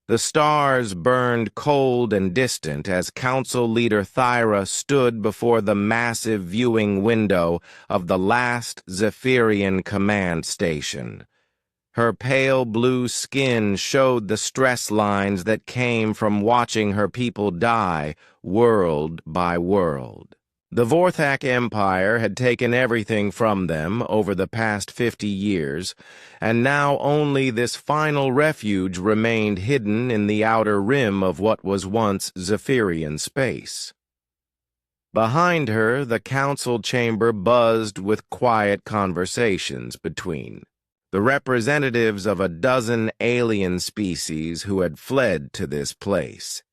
The stars burned cold and distant as Council Leader Thyra stood before the massive viewing window of the last Zephyrian command station. Her pale blue skin showed the stress lines that came from watching her people die, world by world. The Vorthak Empire had taken everything from them over the past 50 years, and now only this final refuge remained hidden in the outer rim of what was once Zephyrian space. Behind her, the council chamber buzzed with quiet conversations between the representatives of a dozen alien species who had fled to this place.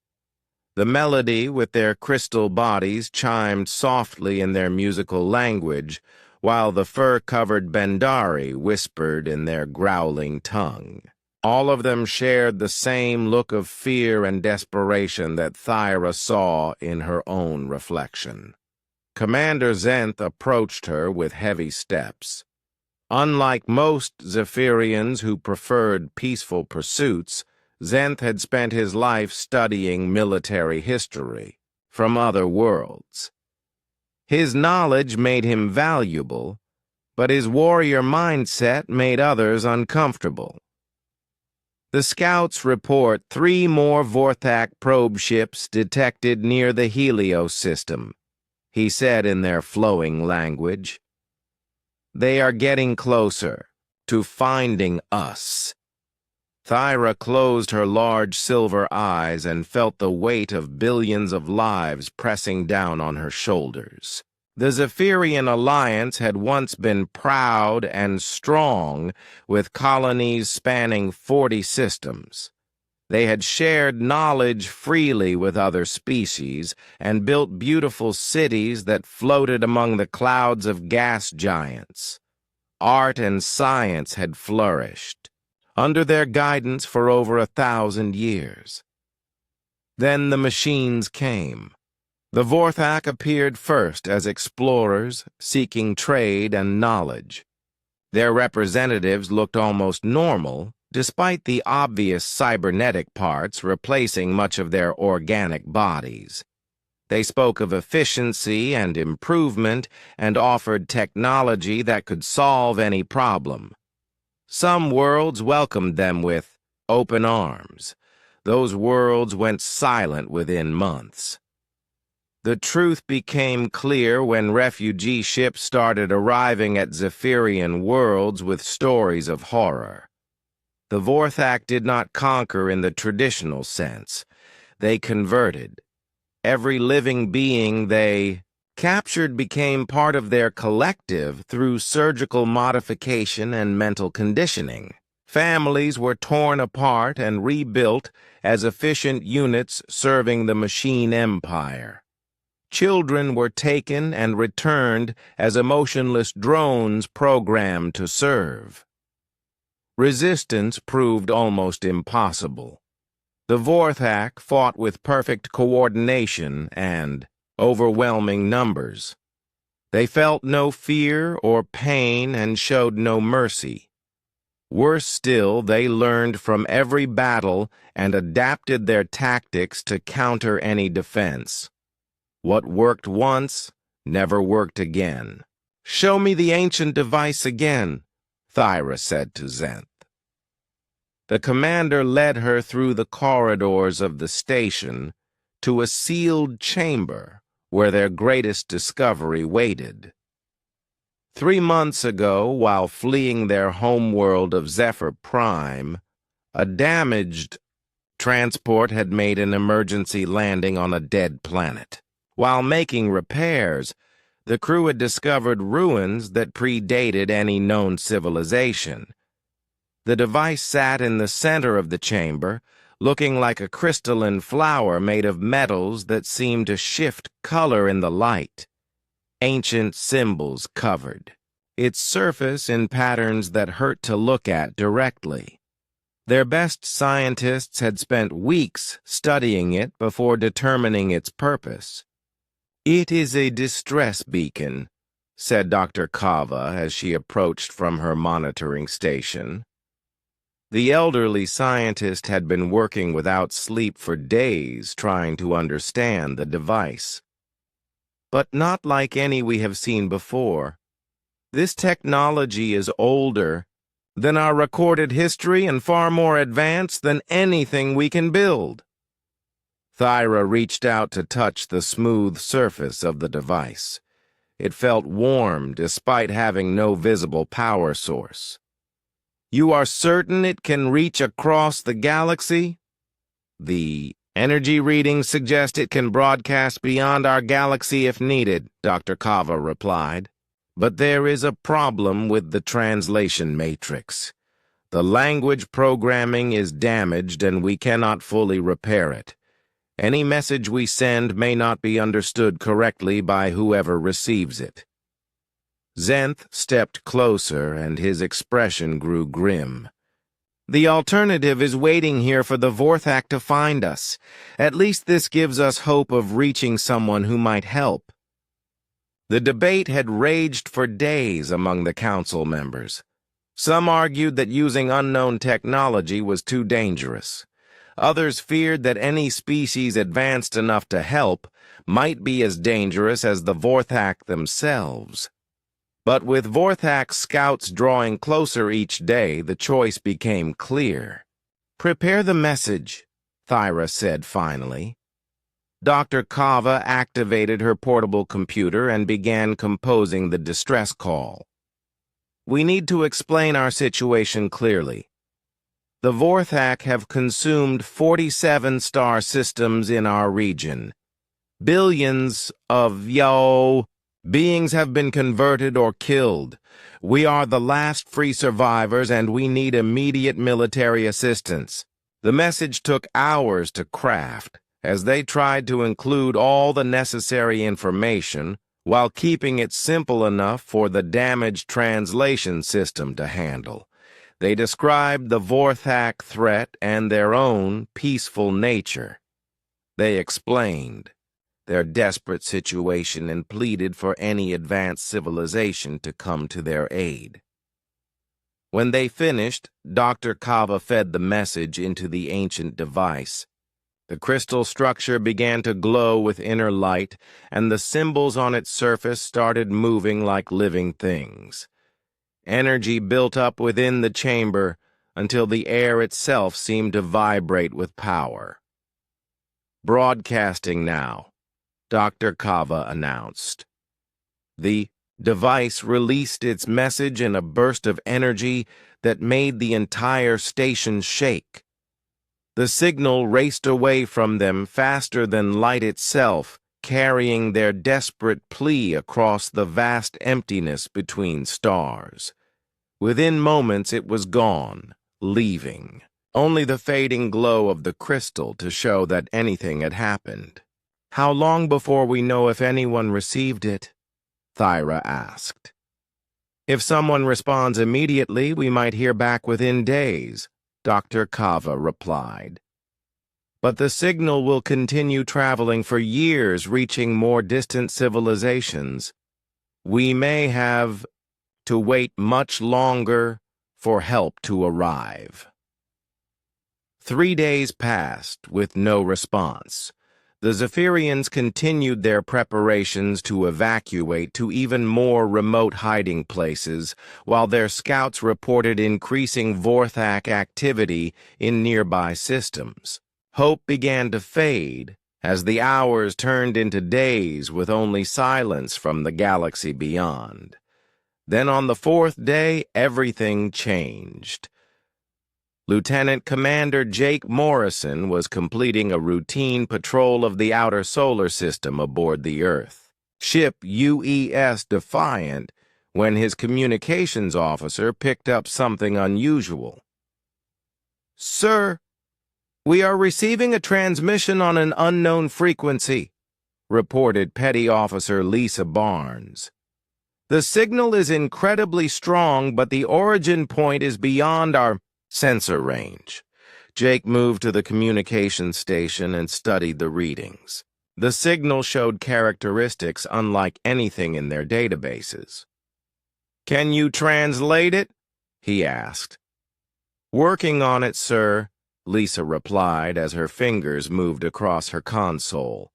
The melody with their crystal bodies chimed softly in their musical language, while the fur-covered Bendari whispered in their growling tongue. All of them shared the same look of fear and desperation that Thyra saw in her own reflection. Commander Zenth approached her with heavy steps. Unlike most Zephyrians who preferred peaceful pursuits, Zenth had spent his life studying military history from other worlds. His knowledge made him valuable, but his warrior mindset made others uncomfortable. The scouts report 3 more Vorthak probe ships detected near the Helios system, he said in their flowing language. They are getting closer to finding us. Thyra closed her large silver eyes and felt the weight of billions of lives pressing down on her shoulders. The Zephyrian alliance had once been proud and strong, with colonies spanning 40 systems. They had shared knowledge freely with other species and built beautiful cities that floated among the clouds of gas giants. Art and science had flourished under their guidance for over 1,000 years. Then the machines came. The Vorthak appeared first as explorers seeking trade and knowledge. Their representatives looked almost normal, despite the obvious cybernetic parts replacing much of their organic bodies. They spoke of efficiency and improvement and offered technology that could solve any problem. Some worlds welcomed them with open arms. Those worlds went silent within months. The truth became clear when refugee ships started arriving at Zephyrian worlds with stories of horror. The Vorthak did not conquer in the traditional sense. They converted. Every living being they captured became part of their collective through surgical modification and mental conditioning. Families were torn apart and rebuilt as efficient units serving the machine empire. Children were taken and returned as emotionless drones programmed to serve. Resistance proved almost impossible. The Vorthak fought with perfect coordination and overwhelming numbers. They felt no fear or pain and showed no mercy. Worse still, they learned from every battle and adapted their tactics to counter any defense. What worked once never worked again. "Show me the ancient device again," Thyra said to Zenth. The commander led her through the corridors of the station to a sealed chamber where their greatest discovery waited. 3 months ago, while fleeing their homeworld of Zephyr Prime, a damaged transport had made an emergency landing on a dead planet. While making repairs, the crew had discovered ruins that predated any known civilization. The device sat in the center of the chamber, looking like a crystalline flower made of metals that seemed to shift color in the light. Ancient symbols covered its surface in patterns that hurt to look at directly. Their best scientists had spent weeks studying it before determining its purpose. "It is a distress beacon," said Dr. Kava as she approached from her monitoring station. The elderly scientist had been working without sleep for days trying to understand the device. But not like any we have seen before. This technology is older than our recorded history and far more advanced than anything we can build. Thyra reached out to touch the smooth surface of the device. It felt warm despite having no visible power source. "You are certain it can reach across the galaxy?" "The energy readings suggest it can broadcast beyond our galaxy if needed," Dr. Kava replied. "But there is a problem with the translation matrix. The language programming is damaged and we cannot fully repair it. Any message we send may not be understood correctly by whoever receives it." Zenth stepped closer and his expression grew grim. "The alternative is waiting here for the Vorthak to find us. At least this gives us hope of reaching someone who might help." The debate had raged for days among the council members. Some argued that using unknown technology was too dangerous. Others feared that any species advanced enough to help might be as dangerous as the Vorthak themselves. But with Vorthak's scouts drawing closer each day, the choice became clear. "Prepare the message," Thyra said finally. Dr. Kava activated her portable computer and began composing the distress call. "We need to explain our situation clearly. The Vorthak have consumed 47 star systems in our region. Billions of beings have been converted or killed. We are the last free survivors and we need immediate military assistance." The message took hours to craft as they tried to include all the necessary information while keeping it simple enough for the damaged translation system to handle. They described the Vorthak threat and their own peaceful nature. They explained their desperate situation and pleaded for any advanced civilization to come to their aid. When they finished, Dr. Kava fed the message into the ancient device. The crystal structure began to glow with inner light, and the symbols on its surface started moving like living things. Energy built up within the chamber until the air itself seemed to vibrate with power. "Broadcasting now," Dr. Kava announced. The device released its message in a burst of energy that made the entire station shake. The signal raced away from them faster than light itself, carrying their desperate plea across the vast emptiness between stars. Within moments it was gone, leaving only the fading glow of the crystal to show that anything had happened. "How long before we know if anyone received it?" Thyra asked. "If someone responds immediately, we might hear back within days," Dr. Kava replied. "But the signal will continue traveling for years, reaching more distant civilizations. We may have to wait much longer for help to arrive." 3 days passed with no response. The Zephyrians continued their preparations to evacuate to even more remote hiding places, while their scouts reported increasing Vorthak activity in nearby systems. Hope began to fade as the hours turned into days with only silence from the galaxy beyond. Then on the 4th day, everything changed. Lieutenant Commander Jake Morrison was completing a routine patrol of the outer solar system aboard the Earth, ship UES Defiant, when his communications officer picked up something unusual. "Sir, we are receiving a transmission on an unknown frequency," reported Petty Officer Lisa Barnes. "The signal is incredibly strong, but the origin point is beyond our sensor range." Jake moved to the communications station and studied the readings. The signal showed characteristics unlike anything in their databases. "Can you translate it?" he asked. "Working on it, sir," Lisa replied as her fingers moved across her console.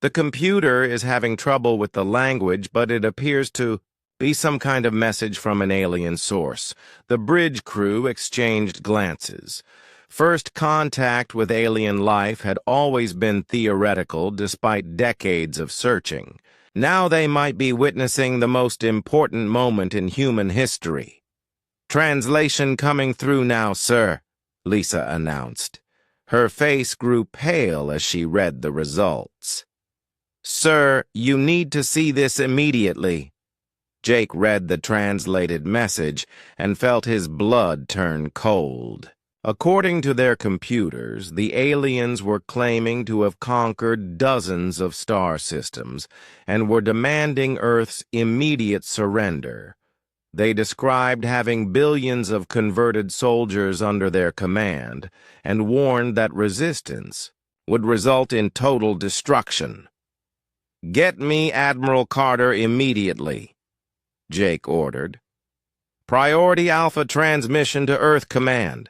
"The computer is having trouble with the language, but it appears to be some kind of message from an alien source." The bridge crew exchanged glances. First contact with alien life had always been theoretical despite decades of searching. Now they might be witnessing the most important moment in human history. "Translation coming through now, sir," Lisa announced. Her face grew pale as she read the results. "Sir, you need to see this immediately." Jake read the translated message and felt his blood turn cold. According to their computers, the aliens were claiming to have conquered dozens of star systems and were demanding Earth's immediate surrender. They described having billions of converted soldiers under their command and warned that resistance would result in total destruction. "Get me Admiral Carter immediately," Jake ordered. "Priority Alpha transmission to Earth Command."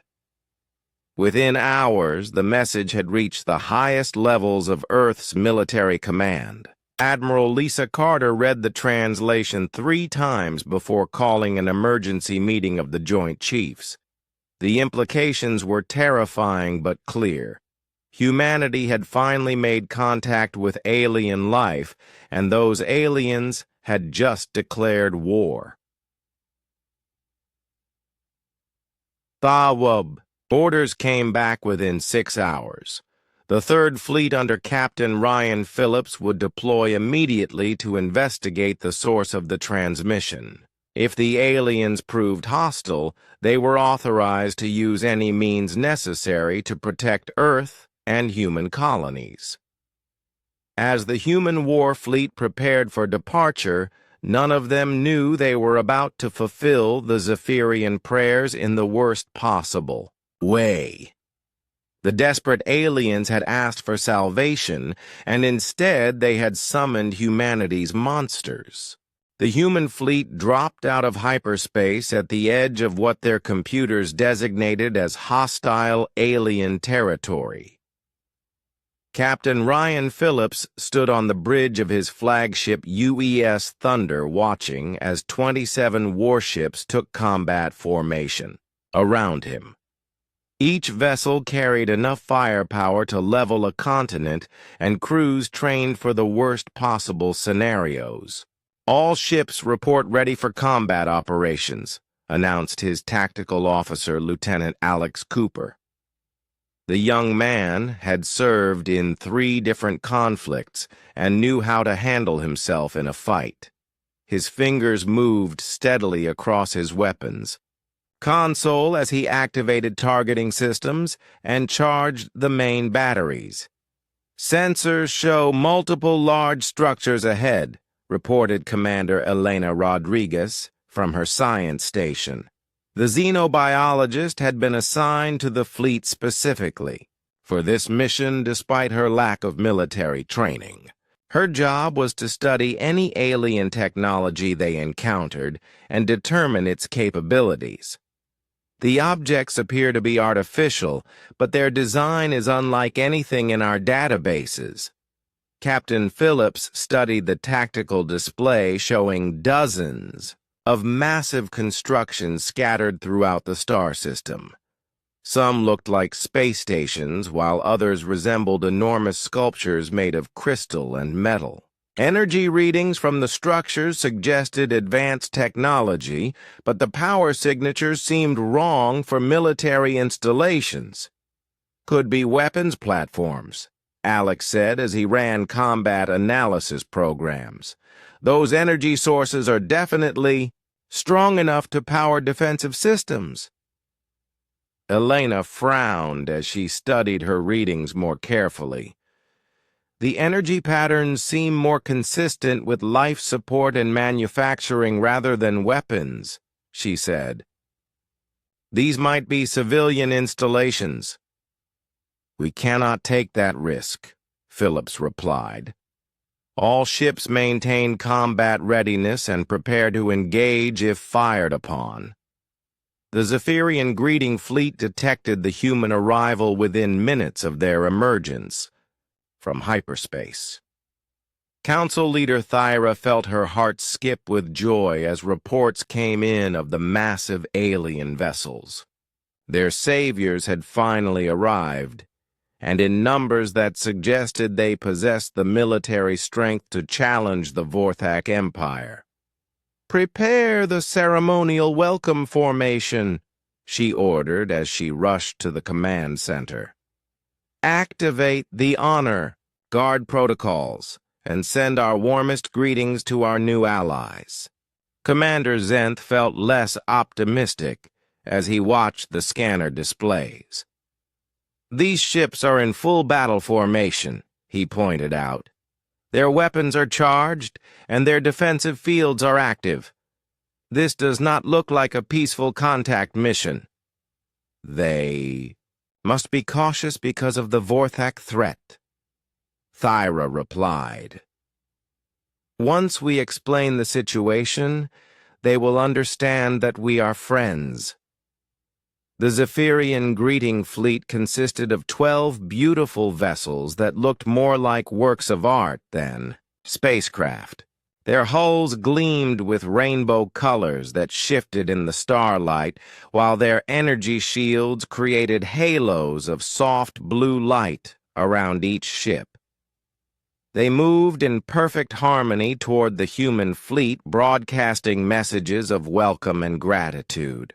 Within hours, the message had reached the highest levels of Earth's military command. Admiral Lisa Carter read the translation 3 times before calling an emergency meeting of the Joint Chiefs. The implications were terrifying but clear. Humanity had finally made contact with alien life, and those aliens had just declared war. Thawub. Orders came back within 6 hours. The Third Fleet under Captain Ryan Phillips would deploy immediately to investigate the source of the transmission. If the aliens proved hostile, they were authorized to use any means necessary to protect Earth and human colonies. As the human war fleet prepared for departure, none of them knew they were about to fulfill the Zephyrian prayers in the worst possible way. The desperate aliens had asked for salvation, and instead they had summoned humanity's monsters. The human fleet dropped out of hyperspace at the edge of what their computers designated as hostile alien territory. Captain Ryan Phillips stood on the bridge of his flagship UES Thunder watching as 27 warships took combat formation around him. Each vessel carried enough firepower to level a continent and crews trained for the worst possible scenarios. "All ships report ready for combat operations," announced his tactical officer, Lieutenant Alex Cooper. The young man had served in 3 different conflicts and knew how to handle himself in a fight. His fingers moved steadily across his weapons console as he activated targeting systems and charged the main batteries. "Sensors show multiple large structures ahead," reported Commander Elena Rodriguez from her science station. The xenobiologist had been assigned to the fleet specifically for this mission despite her lack of military training. Her job was to study any alien technology they encountered and determine its capabilities. The objects appear to be artificial, but their design is unlike anything in our databases. Captain Phillips studied the tactical display showing dozens of massive constructions scattered throughout the star system. Some looked like space stations, while others resembled enormous sculptures made of crystal and metal. Energy readings from the structures suggested advanced technology, but the power signatures seemed wrong for military installations. "Could be weapons platforms," Alex said as he ran combat analysis programs. "Those energy sources are definitely strong enough to power defensive systems." Elena frowned as she studied her readings more carefully. "The energy patterns seem more consistent with life support and manufacturing rather than weapons," she said. "These might be civilian installations." "We cannot take that risk," Phillips replied. "All ships maintain combat readiness and prepare to engage if fired upon." The Zephyrian greeting fleet detected the human arrival within minutes of their emergence from hyperspace. Council Leader Thyra felt her heart skip with joy as reports came in of the massive alien vessels. Their saviors had finally arrived, and in numbers that suggested they possessed the military strength to challenge the Vorthak Empire. "Prepare the ceremonial welcome formation," she ordered as she rushed to the command center. "Activate the honor, guard protocols, and send our warmest greetings to our new allies." Commander Zenth felt less optimistic as he watched the scanner displays. "These ships are in full battle formation," he pointed out. "Their weapons are charged, and their defensive fields are active. This does not look like a peaceful contact mission." "They must be cautious because of the Vorthak threat," Thyra replied. "Once we explain the situation, they will understand that we are friends." The Zephyrian greeting fleet consisted of 12 beautiful vessels that looked more like works of art than spacecraft. Their hulls gleamed with rainbow colors that shifted in the starlight, while their energy shields created halos of soft blue light around each ship. They moved in perfect harmony toward the human fleet, broadcasting messages of welcome and gratitude.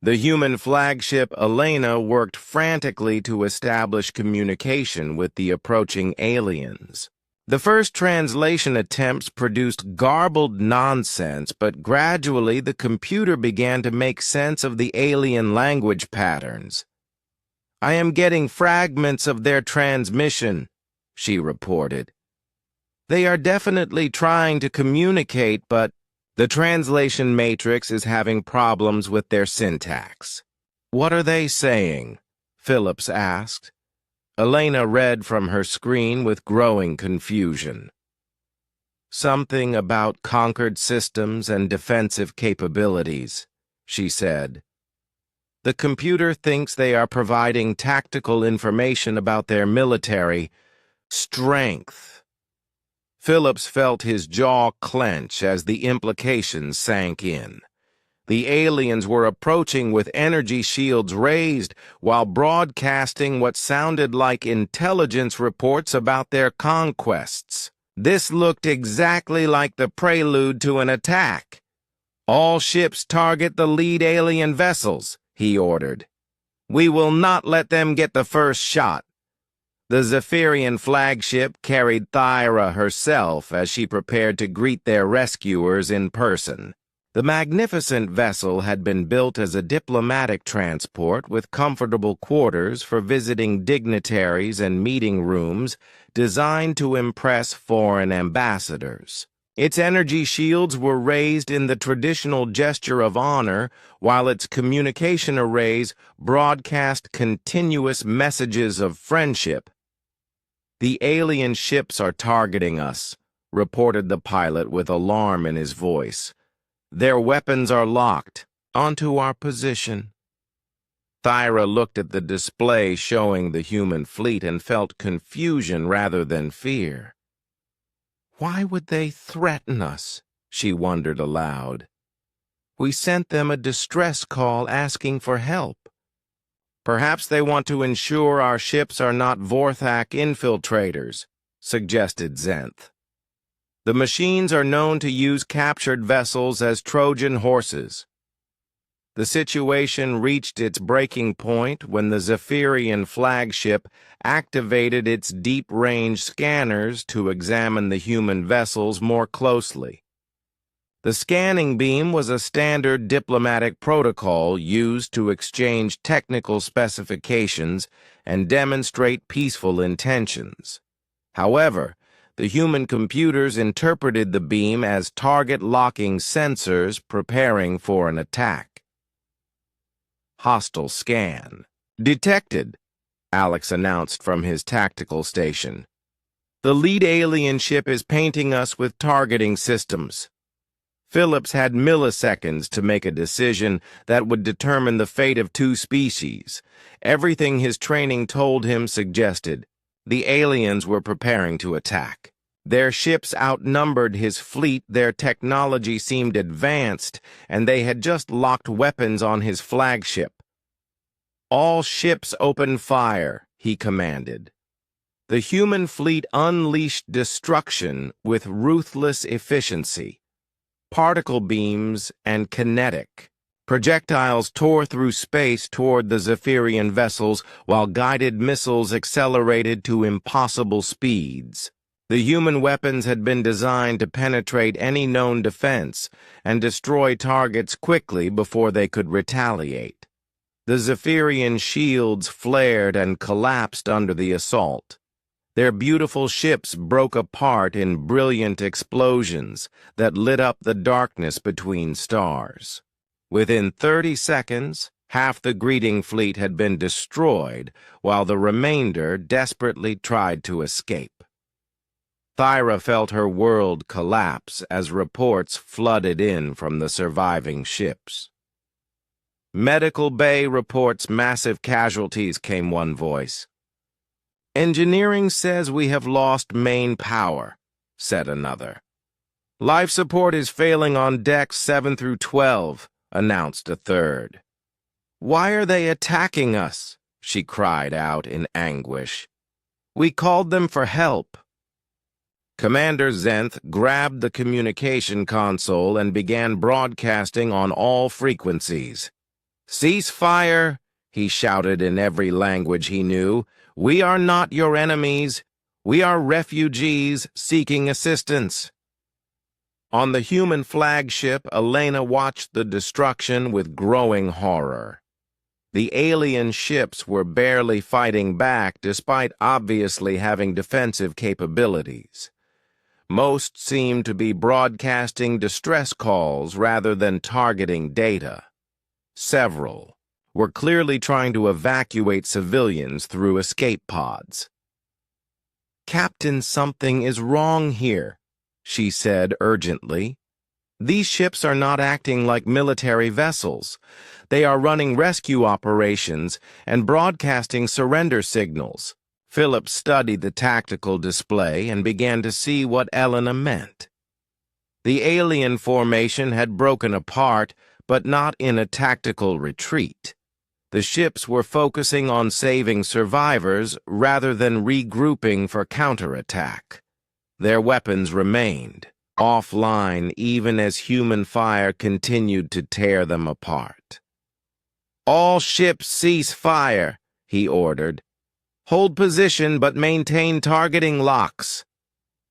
The human flagship Elena worked frantically to establish communication with the approaching aliens. The first translation attempts produced garbled nonsense, but gradually the computer began to make sense of the alien language patterns. "I am getting fragments of their transmission," she reported. "They are definitely trying to communicate, but the translation matrix is having problems with their syntax." "What are they saying?" Phillips asked. Elena read from her screen with growing confusion. "Something about conquered systems and defensive capabilities," she said. "The computer thinks they are providing tactical information about their military strength." Phillips felt his jaw clench as the implications sank in. The aliens were approaching with energy shields raised while broadcasting what sounded like intelligence reports about their conquests. This looked exactly like the prelude to an attack. "All ships target the lead alien vessels," he ordered. "We will not let them get the first shot." The Zephyrian flagship carried Thyra herself as she prepared to greet their rescuers in person. The magnificent vessel had been built as a diplomatic transport with comfortable quarters for visiting dignitaries and meeting rooms designed to impress foreign ambassadors. Its energy shields were raised in the traditional gesture of honor, while its communication arrays broadcast continuous messages of friendship. "The alien ships are targeting us," reported the pilot with alarm in his voice. "Their weapons are locked onto our position." Thyra looked at the display showing the human fleet and felt confusion rather than fear. "Why would they threaten us?" she wondered aloud. "We sent them a distress call asking for help." "Perhaps they want to ensure our ships are not Vorthak infiltrators," suggested Zenth. "The machines are known to use captured vessels as Trojan horses." The situation reached its breaking point when the Zephyrian flagship activated its deep-range scanners to examine the human vessels more closely. The scanning beam was a standard diplomatic protocol used to exchange technical specifications and demonstrate peaceful intentions. However, the human computers interpreted the beam as target-locking sensors preparing for an attack. "Hostile scan detected," Alex announced from his tactical station. "The lead alien ship is painting us with targeting systems." Phillips had milliseconds to make a decision that would determine the fate of two species. Everything his training told him suggested the aliens were preparing to attack. Their ships outnumbered his fleet, their technology seemed advanced, and they had just locked weapons on his flagship. "All ships open fire," he commanded. The human fleet unleashed destruction with ruthless efficiency. Particle beams and kinetic. Projectiles tore through space toward the Zephyrian vessels, while guided missiles accelerated to impossible speeds. The human weapons had been designed to penetrate any known defense and destroy targets quickly before they could retaliate. The Zephyrian shields flared and collapsed under the assault. Their beautiful ships broke apart in brilliant explosions that lit up the darkness between stars. Within 30 seconds, half the greeting fleet had been destroyed, while the remainder desperately tried to escape. Thyra felt her world collapse as reports flooded in from the surviving ships. "Medical Bay reports massive casualties," came one voice. "Engineering says we have lost main power," said another. "Life support is failing on decks 7 through 12, announced a third. "Why are they attacking us?" she cried out in anguish. "We called them for help." Commander Zenth grabbed the communication console and began broadcasting on all frequencies. "Cease fire," he shouted in every language he knew. "We are not your enemies. We are refugees seeking assistance." On the human flagship, Elena watched the destruction with growing horror. The alien ships were barely fighting back despite obviously having defensive capabilities. Most seemed to be broadcasting distress calls rather than targeting data. Several were clearly trying to evacuate civilians through escape pods. "Captain, something is wrong here," she said urgently. "These ships are not acting like military vessels. They are running rescue operations and broadcasting surrender signals." Philip studied the tactical display and began to see what Elena meant. The alien formation had broken apart, but not in a tactical retreat. The ships were focusing on saving survivors rather than regrouping for counterattack. Their weapons remained offline even as human fire continued to tear them apart. "All ships cease fire," he ordered. "Hold position but maintain targeting locks."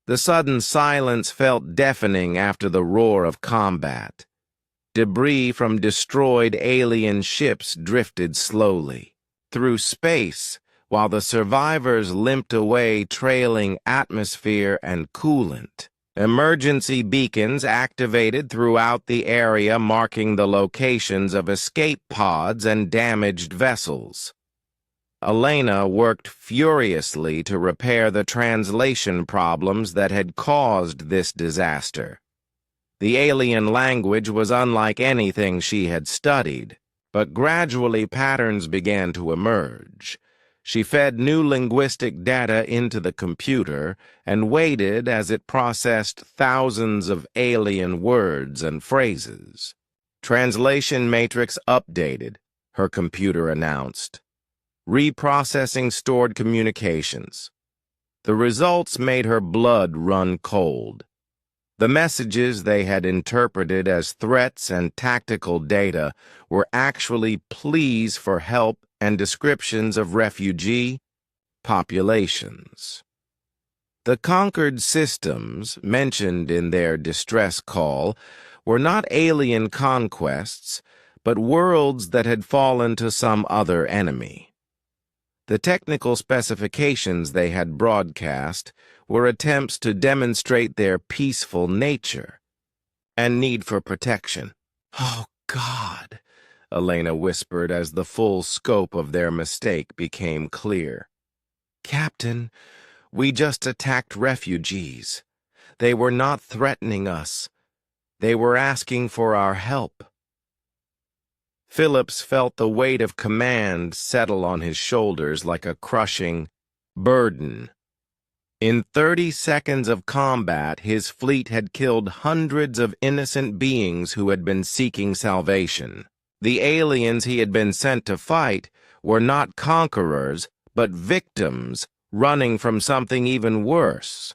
The sudden silence felt deafening after the roar of combat. Debris from destroyed alien ships drifted slowly through space, while the survivors limped away trailing atmosphere and coolant. Emergency beacons activated throughout the area, marking the locations of escape pods and damaged vessels. Elena worked furiously to repair the translation problems that had caused this disaster. The alien language was unlike anything she had studied, but gradually patterns began to emerge. She fed new linguistic data into the computer and waited as it processed thousands of alien words and phrases. "Translation matrix updated," her computer announced. "Reprocessing stored communications." The results made her blood run cold. The messages they had interpreted as threats and tactical data were actually pleas for help and descriptions of refugee populations. The conquered systems mentioned in their distress call were not alien conquests, but worlds that had fallen to some other enemy. The technical specifications they had broadcast were attempts to demonstrate their peaceful nature and need for protection. "Oh, God," Elena whispered as the full scope of their mistake became clear. "Captain, we just attacked refugees. They were not threatening us. They were asking for our help. Phillips felt the weight of command settle on his shoulders like a crushing burden. In 30 seconds of combat, his fleet had killed hundreds of innocent beings who had been seeking salvation. The aliens he had been sent to fight were not conquerors, but victims running from something even worse.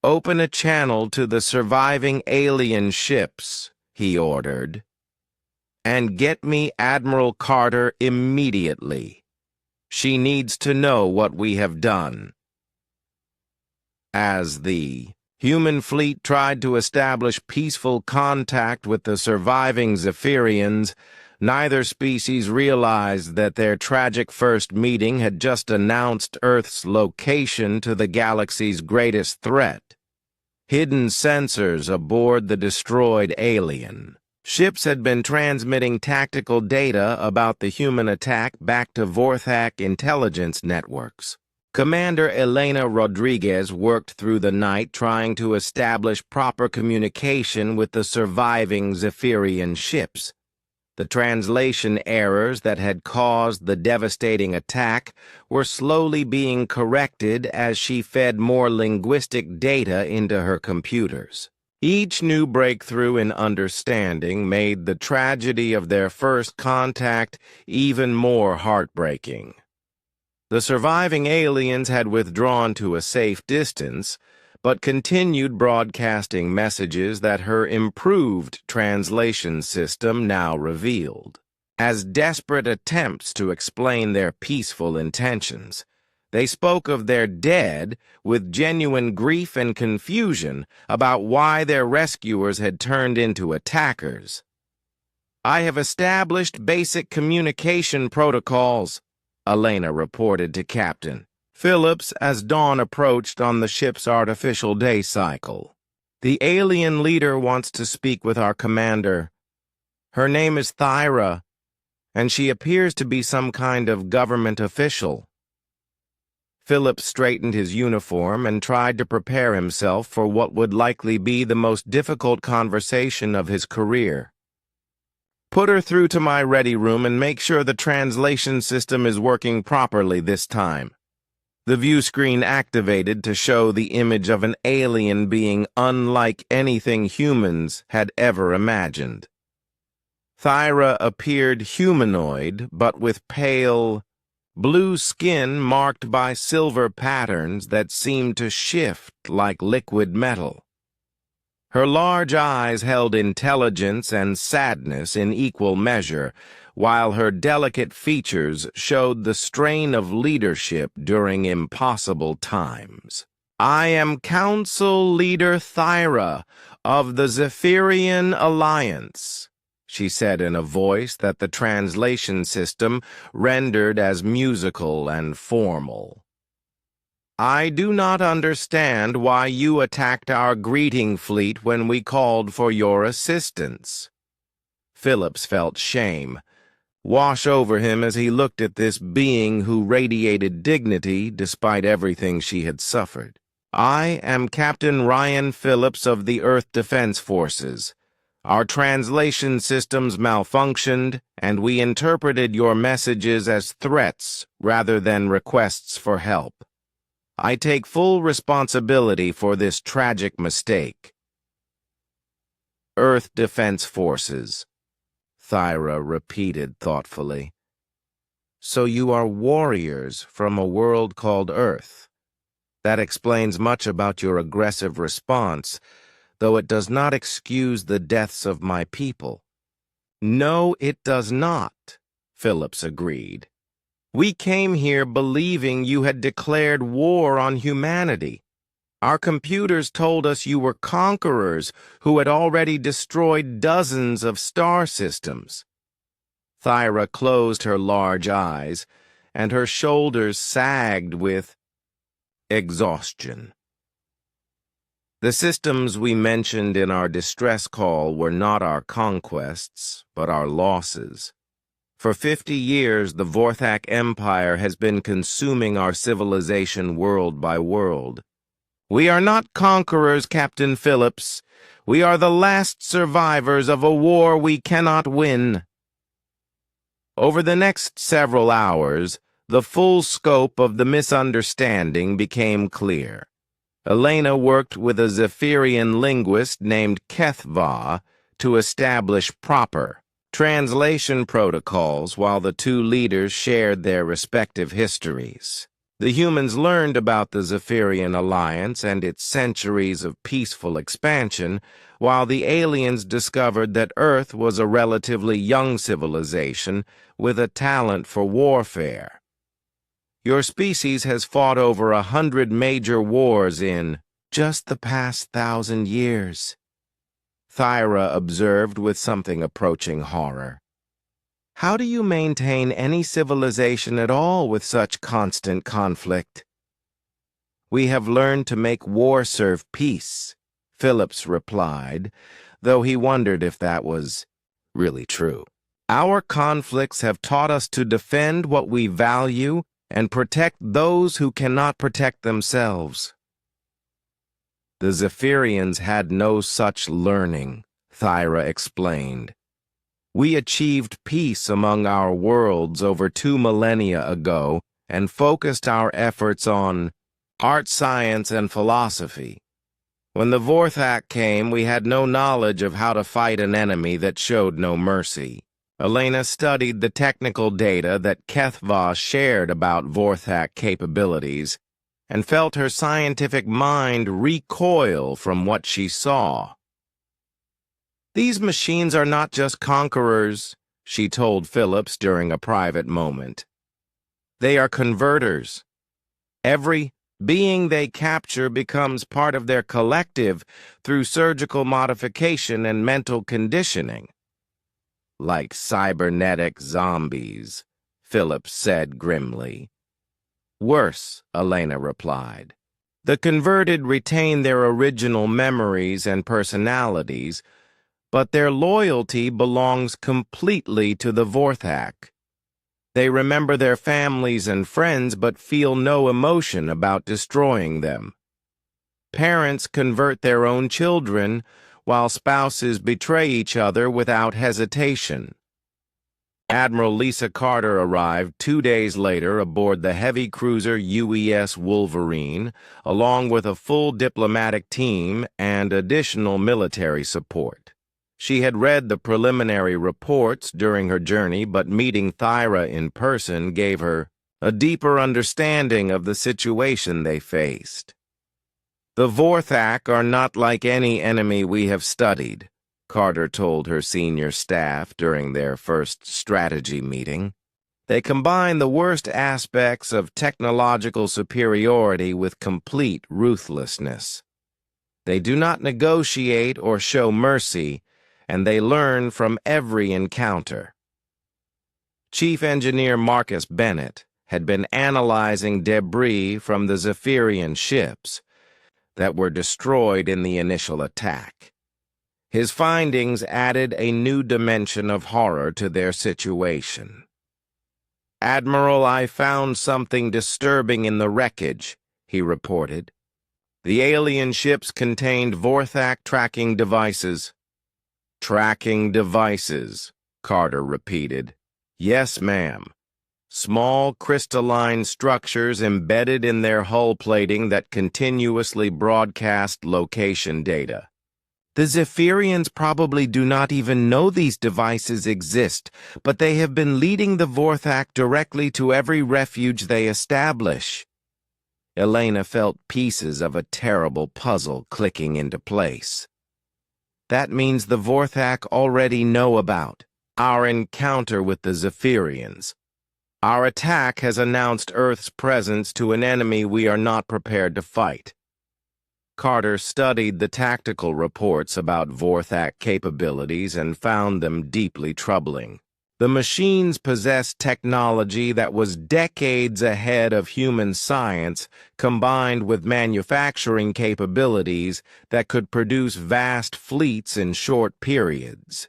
"Open a channel to the surviving alien ships," he ordered, "and get me Admiral Carter immediately. She needs to know what we have done." As the human fleet tried to establish peaceful contact with the surviving Zephyrians, neither species realized that their tragic first meeting had just announced Earth's location to the galaxy's greatest threat. Hidden sensors aboard the destroyed alien ships had been transmitting tactical data about the human attack back to Vorthak intelligence networks. Commander Elena Rodriguez worked through the night trying to establish proper communication with the surviving Zephyrian ships. The translation errors that had caused the devastating attack were slowly being corrected as she fed more linguistic data into her computers. Each new breakthrough in understanding made the tragedy of their first contact even more heartbreaking. The surviving aliens had withdrawn to a safe distance, but continued broadcasting messages that her improved translation system now revealed. As desperate attempts to explain their peaceful intentions, they spoke of their dead with genuine grief and confusion about why their rescuers had turned into attackers. "I have established basic communication protocols," Elena reported to Captain Phillips as dawn approached on the ship's artificial day cycle. "The alien leader wants to speak with our commander. Her name is Thyra, and she appears to be some kind of government official." Phillips straightened his uniform and tried to prepare himself for what would likely be the most difficult conversation of his career. "Put her through to my ready room and make sure the translation system is working properly this time." The view screen activated to show the image of an alien being unlike anything humans had ever imagined. Thyra appeared humanoid, but with pale, blue skin marked by silver patterns that seemed to shift like liquid metal. Her large eyes held intelligence and sadness in equal measure, while her delicate features showed the strain of leadership during impossible times. "I am Council Leader Thyra of the Zephyrian Alliance," she said in a voice that the translation system rendered as musical and formal. "I do not understand why you attacked our greeting fleet when we called for your assistance." Phillips felt shame wash over him as he looked at this being who radiated dignity despite everything she had suffered. "I am Captain Ryan Phillips of the Earth Defense Forces. Our translation systems malfunctioned, and we interpreted your messages as threats rather than requests for help. I take full responsibility for this tragic mistake." "Earth Defense Forces," Thyra repeated thoughtfully. "So you are warriors from a world called Earth. That explains much about your aggressive response, though it does not excuse the deaths of my people." "No, it does not," Phillips agreed. "We came here believing you had declared war on humanity. Our computers told us you were conquerors who had already destroyed dozens of star systems." Thyra closed her large eyes, and her shoulders sagged with exhaustion. "The systems we mentioned in our distress call were not our conquests, but our losses. For 50 years, the Vorthak Empire has been consuming our civilization world by world. We are not conquerors, Captain Phillips. We are the last survivors of a war we cannot win. Over the next several hours, the full scope of the misunderstanding became clear. Elena worked with a Zephyrian linguist named HFY to establish proper translation protocols while the two leaders shared their respective histories. The humans learned about the Zephyrian alliance and its centuries of peaceful expansion, while the aliens discovered that Earth was a relatively young civilization with a talent for warfare. Your species has fought over 100 major wars in just the past 1,000 years, Thyra observed with something approaching horror. How do you maintain any civilization at all with such constant conflict? We have learned to make war serve peace, Phillips replied, though he wondered if that was really true. Our conflicts have taught us to defend what we value and protect those who cannot protect themselves. The Zephyrians had no such learning, Thyra explained. We achieved peace among our worlds over 2 millennia ago and focused our efforts on art, science, and philosophy. When the Vorthak came, we had no knowledge of how to fight an enemy that showed no mercy. Elena studied the technical data that HFY shared about Vorthak capabilities and felt her scientific mind recoil from what she saw. These machines are not just conquerors, she told Phillips during a private moment. They are converters. Every being they capture becomes part of their collective through surgical modification and mental conditioning. Like cybernetic zombies, Phillips said grimly. Worse, Elena replied. The converted retain their original memories and personalities, but their loyalty belongs completely to the Vorthak. They remember their families and friends but feel no emotion about destroying them. Parents convert their own children, while spouses betray each other without hesitation. Admiral Lisa Carter arrived 2 days later aboard the heavy cruiser UES Wolverine, along with a full diplomatic team and additional military support. She had read the preliminary reports during her journey, but meeting Thyra in person gave her a deeper understanding of the situation they faced. The Vorthak are not like any enemy we have studied, Carter told her senior staff during their first strategy meeting. They combine the worst aspects of technological superiority with complete ruthlessness. They do not negotiate or show mercy, and they learn from every encounter. Chief Engineer Marcus Bennett had been analyzing debris from the Zephyrian ships that were destroyed in the initial attack. His findings added a new dimension of horror to their situation. "Admiral, I found something disturbing in the wreckage," he reported. "The alien ships contained Vorthak tracking devices." "Tracking devices," Carter repeated. "Yes, ma'am. Small crystalline structures embedded in their hull plating that continuously broadcast location data. The Zephyrians probably do not even know these devices exist, but they have been leading the Vorthak directly to every refuge they establish." Elena felt pieces of a terrible puzzle clicking into place. That means the Vorthak already know about our encounter with the Zephyrians. Our attack has announced Earth's presence to an enemy we are not prepared to fight. Carter studied the tactical reports about Vorthak capabilities and found them deeply troubling. The machines possessed technology that was decades ahead of human science, combined with manufacturing capabilities that could produce vast fleets in short periods.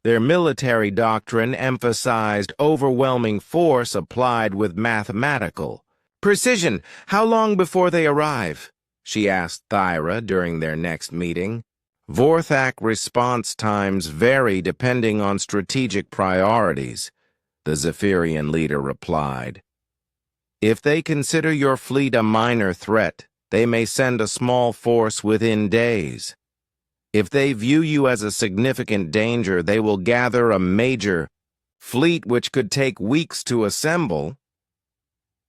Their military doctrine emphasized overwhelming force applied with mathematical precision. "How long before they arrive?" she asked Thyra during their next meeting. Vorthak response times vary depending on strategic priorities, the Zephyrian leader replied. If they consider your fleet a minor threat, they may send a small force within days. If they view you as a significant danger, they will gather a major fleet which could take weeks to assemble.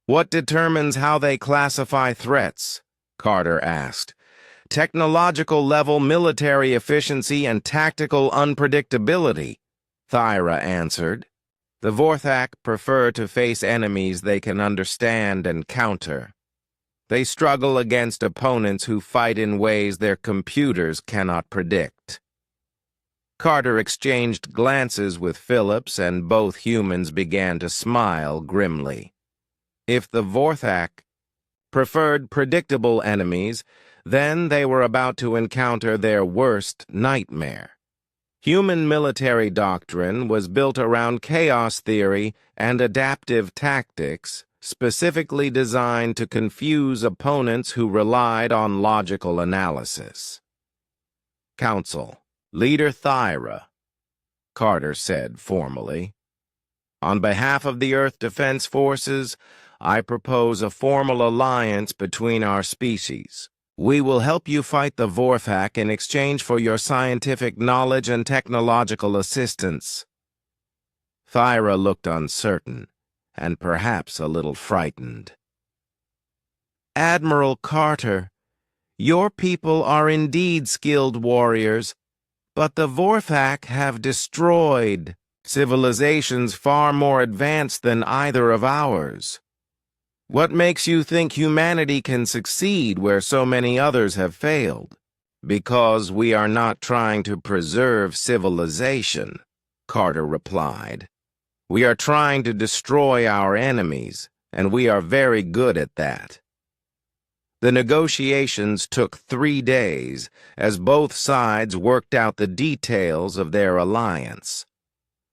What determines how they classify threats? Carter asked. Technological level, military efficiency, and tactical unpredictability, Thyra answered. The Vorthak prefer to face enemies they can understand and counter. They struggle against opponents who fight in ways their computers cannot predict. Carter exchanged glances with Phillips, and both humans began to smile grimly. If the Vorthak preferred predictable enemies, then they were about to encounter their worst nightmare. Human military doctrine was built around chaos theory and adaptive tactics, specifically designed to confuse opponents who relied on logical analysis. Council, Leader Thyra, Carter said formally. On behalf of the Earth Defense Forces, I propose a formal alliance between our species. We will help you fight the Vorthak in exchange for your scientific knowledge and technological assistance. Thyra looked uncertain, and perhaps a little frightened. Admiral Carter, your people are indeed skilled warriors, but the Vorthak have destroyed civilizations far more advanced than either of ours. What makes you think humanity can succeed where so many others have failed? Because we are not trying to preserve civilization, Carter replied. We are trying to destroy our enemies, and we are very good at that. The negotiations took 3 days as both sides worked out the details of their alliance.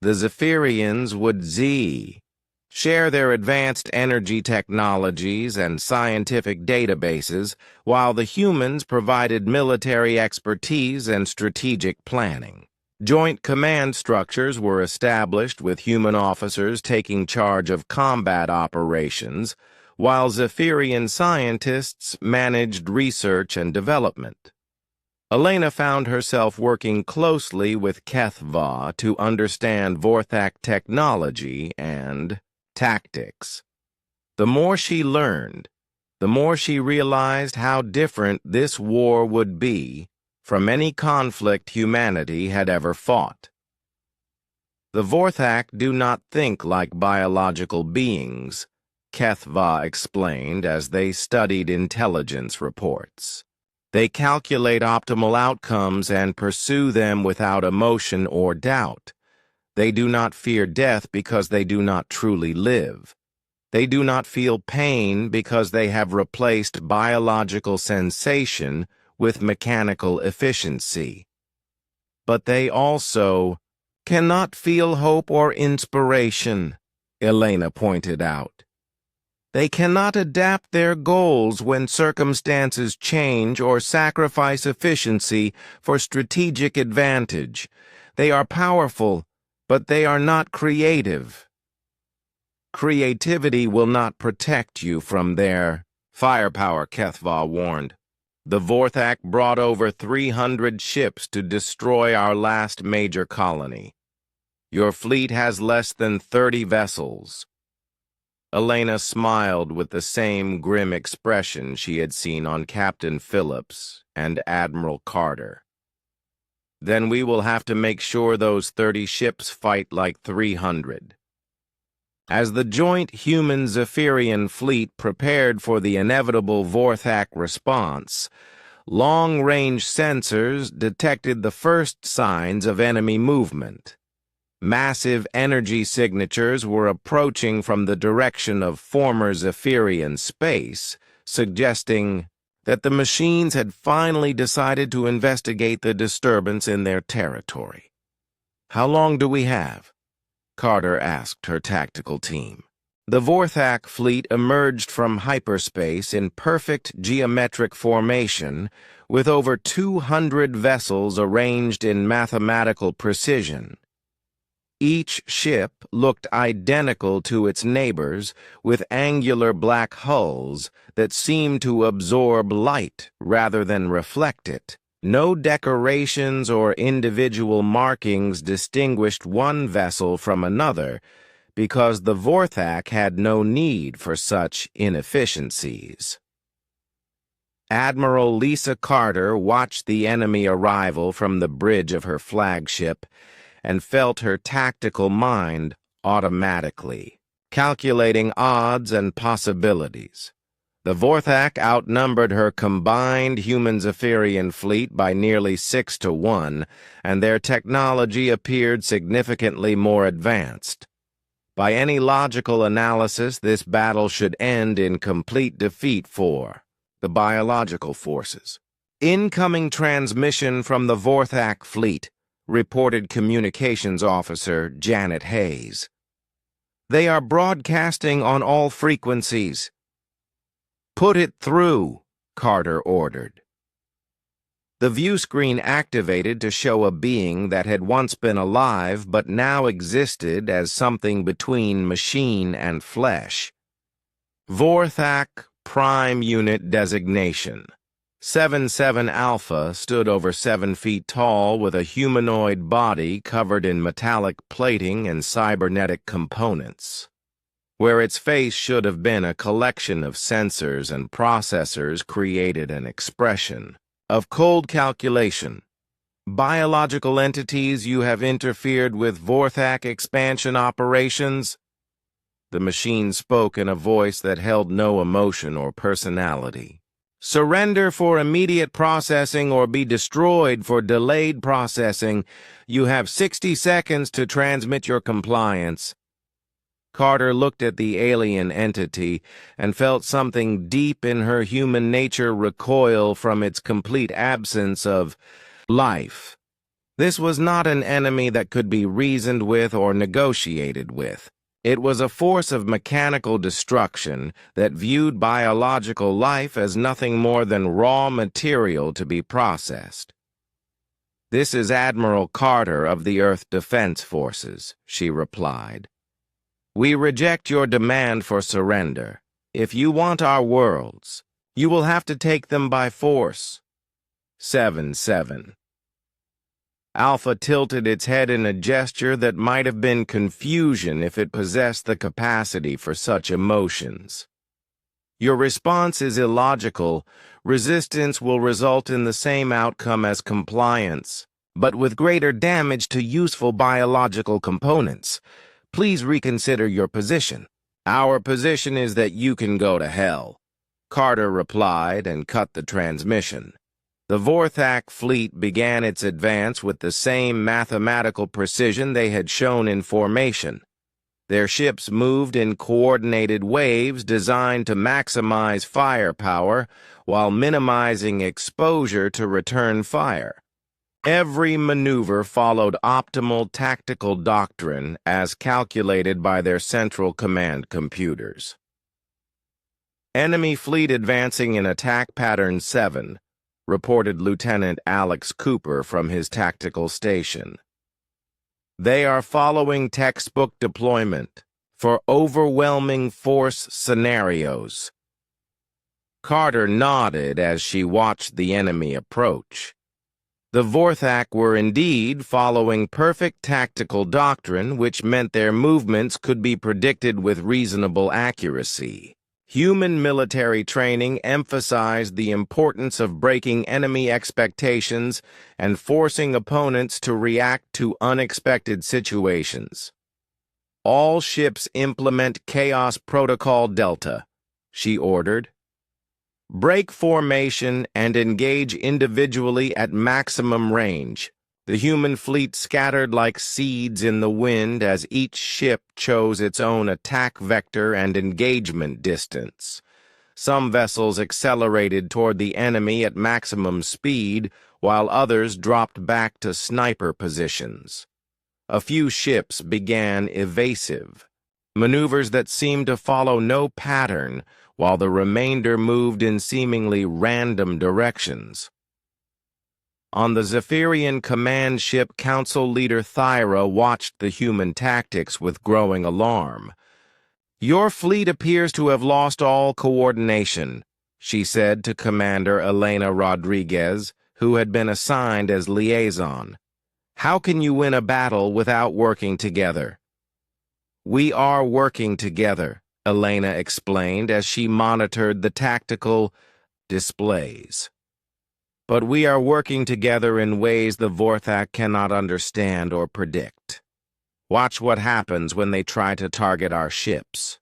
The Zephyrians would share their advanced energy technologies and scientific databases, while the humans provided military expertise and strategic planning. Joint command structures were established with human officers taking charge of combat operations, while Zephyrian scientists managed research and development. Elena found herself working closely with HFY to understand Vorthak technology and tactics. The more she learned, the more she realized how different this war would be from any conflict humanity had ever fought. The Vorthak do not think like biological beings, HFY explained as they studied intelligence reports. They calculate optimal outcomes and pursue them without emotion or doubt. They do not fear death because they do not truly live. They do not feel pain because they have replaced biological sensation with mechanical efficiency. But they also cannot feel hope or inspiration, Elena pointed out. They cannot adapt their goals when circumstances change or sacrifice efficiency for strategic advantage. They are powerful, but they are not creative. Creativity will not protect you from their firepower, HFY warned. The Vorthak brought over 300 ships to destroy our last major colony. Your fleet has less than 30 vessels. Elena smiled with the same grim expression she had seen on Captain Phillips and Admiral Carter. Then we will have to make sure those 30 ships fight like 300. As the joint human-Zephyrian fleet prepared for the inevitable Vorthak response, long-range sensors detected the first signs of enemy movement. Massive energy signatures were approaching from the direction of former Zephyrian space, suggesting that the machines had finally decided to investigate the disturbance in their territory. How long do we have? Carter asked her tactical team. The Vorthak fleet emerged from hyperspace in perfect geometric formation, with over 200 vessels arranged in mathematical precision. Each ship looked identical to its neighbors, with angular black hulls that seemed to absorb light rather than reflect it. No decorations or individual markings distinguished one vessel from another, because the Vorthak had no need for such inefficiencies. Admiral Lisa Carter watched the enemy arrival from the bridge of her flagship and felt her tactical mind automatically, calculating odds and possibilities. The Vorthak outnumbered her combined human-Zephyrian fleet by nearly 6-1, and their technology appeared significantly more advanced. By any logical analysis, this battle should end in complete defeat for the biological forces. Incoming transmission from the Vorthak fleet, reported Communications Officer Janet Hayes. They are broadcasting on all frequencies. Put it through, Carter ordered. The view screen activated to show a being that had once been alive but now existed as something between machine and flesh. Vorthak Prime Unit Designation. 77 Alpha stood over 7 feet tall with a humanoid body covered in metallic plating and cybernetic components. Where its face should have been a collection of sensors and processors created an expression of cold calculation. Biological entities, you have interfered with Vorthak expansion operations? The machine spoke in a voice that held no emotion or personality. Surrender for immediate processing or be destroyed for delayed processing. You have 60 seconds to transmit your compliance. Carter looked at the alien entity and felt something deep in her human nature recoil from its complete absence of life. This was not an enemy that could be reasoned with or negotiated with. It was a force of mechanical destruction that viewed biological life as nothing more than raw material to be processed. "This is Admiral Carter of the Earth Defense Forces," she replied. "We reject your demand for surrender. If you want our worlds, you will have to take them by force." 7-7. Alpha tilted its head in a gesture that might have been confusion if it possessed the capacity for such emotions. "Your response is illogical. Resistance will result in the same outcome as compliance, but with greater damage to useful biological components. Please reconsider your position." "Our position is that you can go to hell," Carter replied and cut the transmission. The Vorthak fleet began its advance with the same mathematical precision they had shown in formation. Their ships moved in coordinated waves designed to maximize firepower while minimizing exposure to return fire. Every maneuver followed optimal tactical doctrine as calculated by their central command computers. "Enemy fleet advancing in attack pattern 7, reported Lieutenant Alex Cooper from his tactical station. "They are following textbook deployment for overwhelming force scenarios." Carter nodded as she watched the enemy approach. The Vorthak were indeed following perfect tactical doctrine, which meant their movements could be predicted with reasonable accuracy. Human military training emphasized the importance of breaking enemy expectations and forcing opponents to react to unexpected situations. "All ships implement Chaos Protocol Delta," she ordered. "Break formation and engage individually at maximum range." The human fleet scattered like seeds in the wind as each ship chose its own attack vector and engagement distance. Some vessels accelerated toward the enemy at maximum speed, while others dropped back to sniper positions. A few ships began evasive. maneuvers that seemed to follow no pattern, while the remainder moved in seemingly random directions. On the Zephyrian command ship, Council Leader Thyra watched the human tactics with growing alarm. "Your fleet appears to have lost all coordination," she said to Commander Elena Rodriguez, who had been assigned as liaison. "How can you win a battle without working together?" "We are working together," Elena explained as she monitored the tactical displays. "But we are working together in ways the Vorthak cannot understand or predict. Watch what happens when they try to target our ships."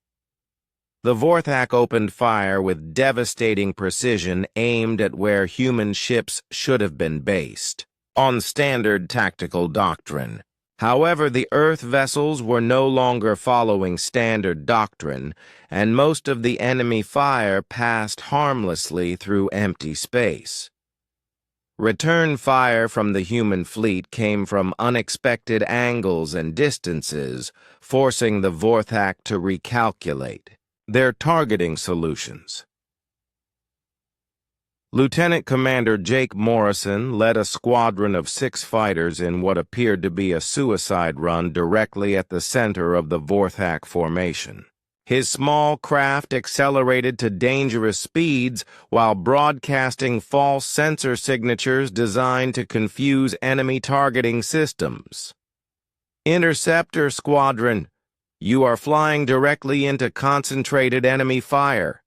The Vorthak opened fire with devastating precision aimed at where human ships should have been based, on standard tactical doctrine. However, the Earth vessels were no longer following standard doctrine, and most of the enemy fire passed harmlessly through empty space. Return fire from the human fleet came from unexpected angles and distances, forcing the Vorthak to recalculate their targeting solutions. Lieutenant Commander Jake Morrison led a squadron of 6 fighters in what appeared to be a suicide run directly at the center of the Vorthak formation. His small craft accelerated to dangerous speeds while broadcasting false sensor signatures designed to confuse enemy targeting systems. "Interceptor Squadron, you are flying directly into concentrated enemy fire,"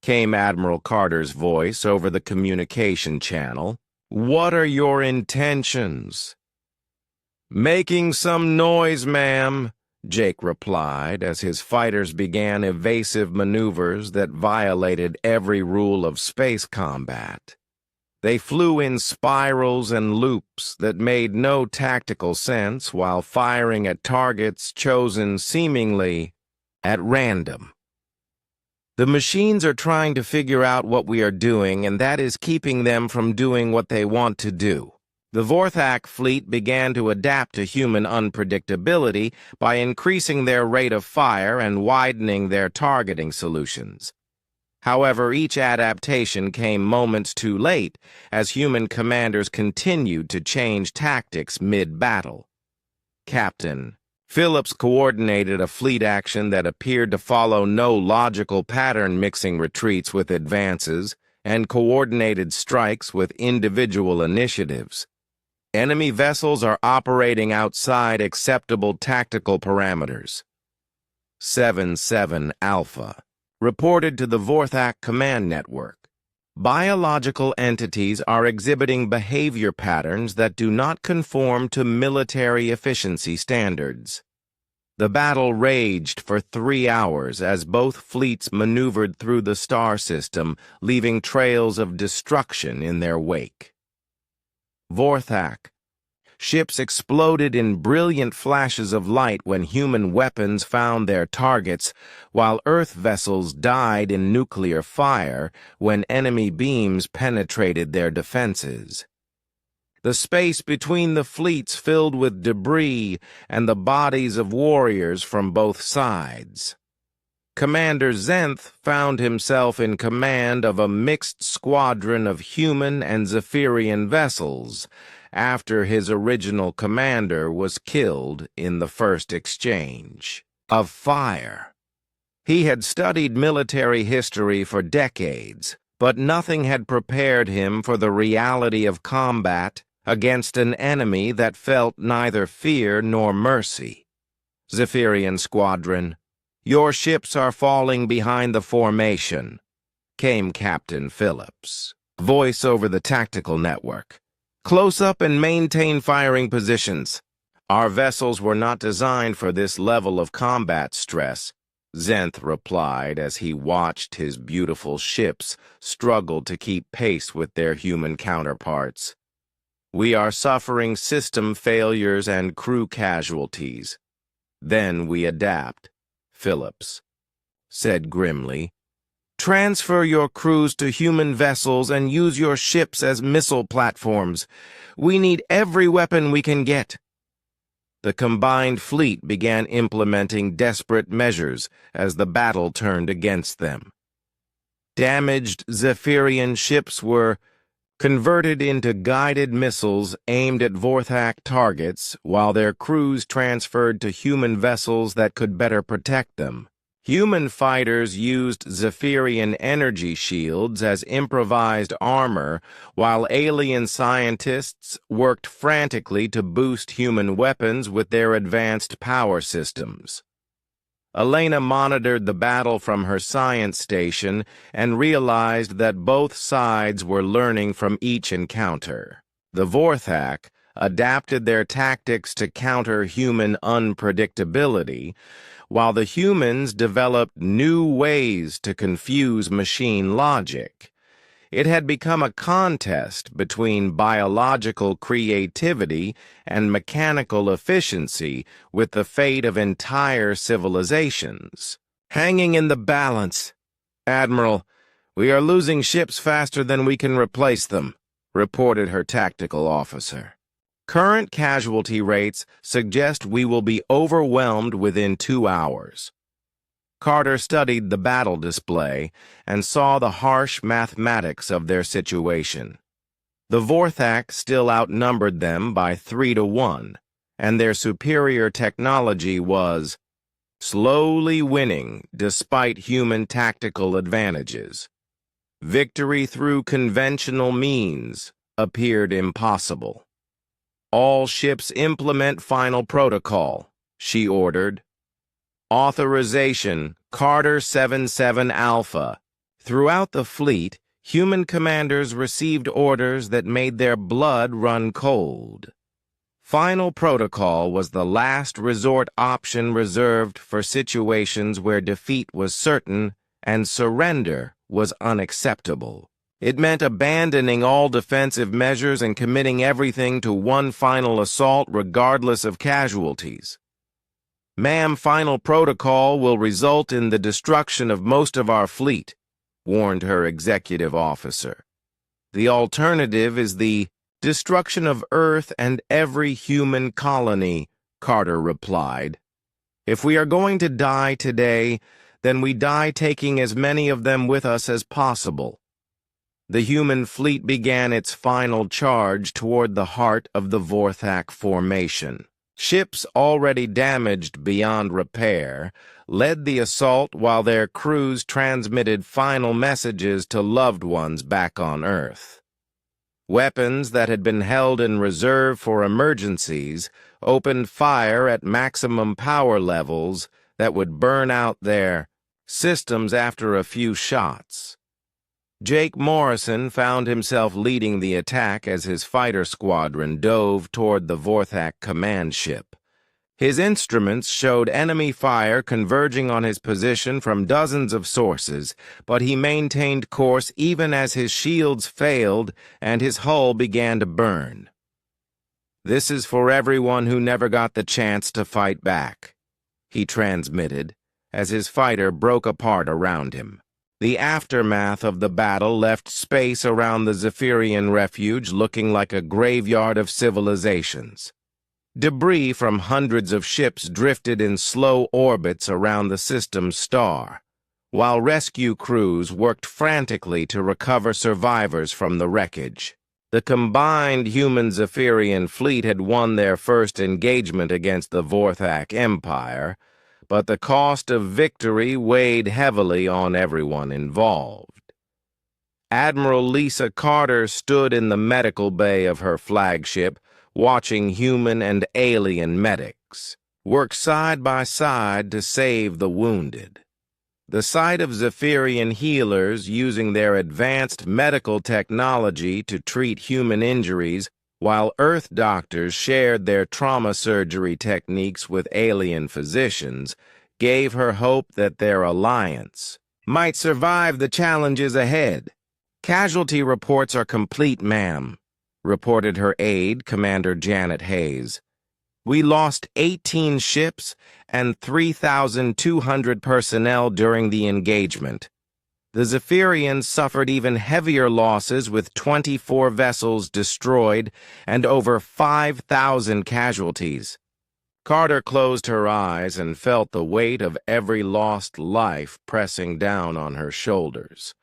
came Admiral Carter's voice over the communication channel. "What are your intentions?" "Making some noise, ma'am," Jake replied as his fighters began evasive maneuvers that violated every rule of space combat. They flew in spirals and loops that made no tactical sense while firing at targets chosen seemingly at random. "The machines are trying to figure out what we are doing, and that is keeping them from doing what they want to do." The Vorthak fleet began to adapt to human unpredictability by increasing their rate of fire and widening their targeting solutions. However, each adaptation came moments too late as human commanders continued to change tactics mid-battle. Captain Phillips coordinated a fleet action that appeared to follow no logical pattern, mixing retreats with advances and coordinated strikes with individual initiatives. Enemy vessels are operating outside acceptable tactical parameters. 7-7 Alpha reported to the Vorthak Command Network. Biological entities are exhibiting behavior patterns that do not conform to military efficiency standards. The battle raged for 3 hours as both fleets maneuvered through the star system, leaving trails of destruction in their wake. Vorthak. Ships exploded in brilliant flashes of light when human weapons found their targets, while Earth vessels died in nuclear fire when enemy beams penetrated their defenses. The space between the fleets filled with debris and the bodies of warriors from both sides. Commander Zenth found himself in command of a mixed squadron of human and Zephyrian vessels, after his original commander was killed in the first exchange of fire. He had studied military history for decades, but nothing had prepared him for the reality of combat against an enemy that felt neither fear nor mercy. "Zephyrian Squadron, your ships are falling behind the formation," came Captain Phillips' voice over the tactical network. "Close up and maintain firing positions. Our vessels were not designed for this level of combat stress," Zenth replied as he watched his beautiful ships struggle to keep pace with their human counterparts. "We are suffering system failures and crew casualties. Then we adapt," Phillips said grimly. "Transfer your crews to human vessels and use your ships as missile platforms. We need every weapon we can get." The combined fleet began implementing desperate measures as the battle turned against them. Damaged Zephyrian ships were converted into guided missiles aimed at Vorthak targets, while their crews transferred to human vessels that could better protect them. Human fighters used Zephyrian energy shields as improvised armor, while alien scientists worked frantically to boost human weapons with their advanced power systems. Elena monitored the battle from her science station and realized that both sides were learning from each encounter. The Vorthak adapted their tactics to counter human unpredictability, while the humans developed new ways to confuse machine logic. It had become a contest between biological creativity and mechanical efficiency, with the fate of entire civilizations hanging in the balance. "Admiral, we are losing ships faster than we can replace them," reported her tactical officer. "Current casualty rates suggest we will be overwhelmed within 2 hours." Carter studied the battle display and saw the harsh mathematics of their situation. The Vorthak still outnumbered them by 3-1, and their superior technology was slowly winning despite human tactical advantages. Victory through conventional means appeared impossible. "All ships implement final protocol," she ordered. Authorization, Carter 77 Alpha. Throughout the fleet, human commanders received orders that made their blood run cold. Final protocol was the last resort option reserved for situations where defeat was certain and surrender was unacceptable. It meant abandoning all defensive measures and committing everything to one final assault regardless of casualties. "Ma'am, final protocol will result in the destruction of most of our fleet," warned her executive officer. "The alternative is the destruction of Earth and every human colony," Carter replied. "If we are going to die today, then we die taking as many of them with us as possible." The human fleet began its final charge toward the heart of the Vorthak formation. Ships already damaged beyond repair led the assault while their crews transmitted final messages to loved ones back on Earth. Weapons that had been held in reserve for emergencies opened fire at maximum power levels that would burn out their systems after a few shots. Jake Morrison found himself leading the attack as his fighter squadron dove toward the Vorthak command ship. His instruments showed enemy fire converging on his position from dozens of sources, but he maintained course even as his shields failed and his hull began to burn. "This is for everyone who never got the chance to fight back," he transmitted as his fighter broke apart around him. The aftermath of the battle left space around the Zephyrian refuge looking like a graveyard of civilizations. Debris from hundreds of ships drifted in slow orbits around the system's star, while rescue crews worked frantically to recover survivors from the wreckage. The combined human Zephyrian fleet had won their first engagement against the Vorthak Empire, but the cost of victory weighed heavily on everyone involved. Admiral Lisa Carter stood in the medical bay of her flagship, watching human and alien medics work side by side to save the wounded. The sight of Zephyrian healers using their advanced medical technology to treat human injuries while Earth doctors shared their trauma surgery techniques with alien physicians, gave her hope that their alliance might survive the challenges ahead. "Casualty reports are complete, ma'am," reported her aide, Commander Janet Hayes. "We lost 18 ships and 3,200 personnel during the engagement. The Zephyrians suffered even heavier losses with 24 vessels destroyed and over 5,000 casualties." Carter closed her eyes and felt the weight of every lost life pressing down on her shoulders.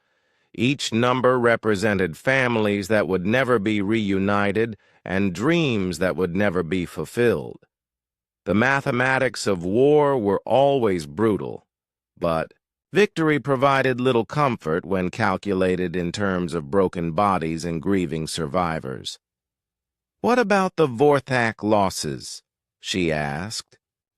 Each number represented families that would never be reunited and dreams that would never be fulfilled. The mathematics of war were always brutal, but victory provided little comfort when calculated in terms of broken bodies and grieving survivors. "What about the Vorthak losses?" she asked.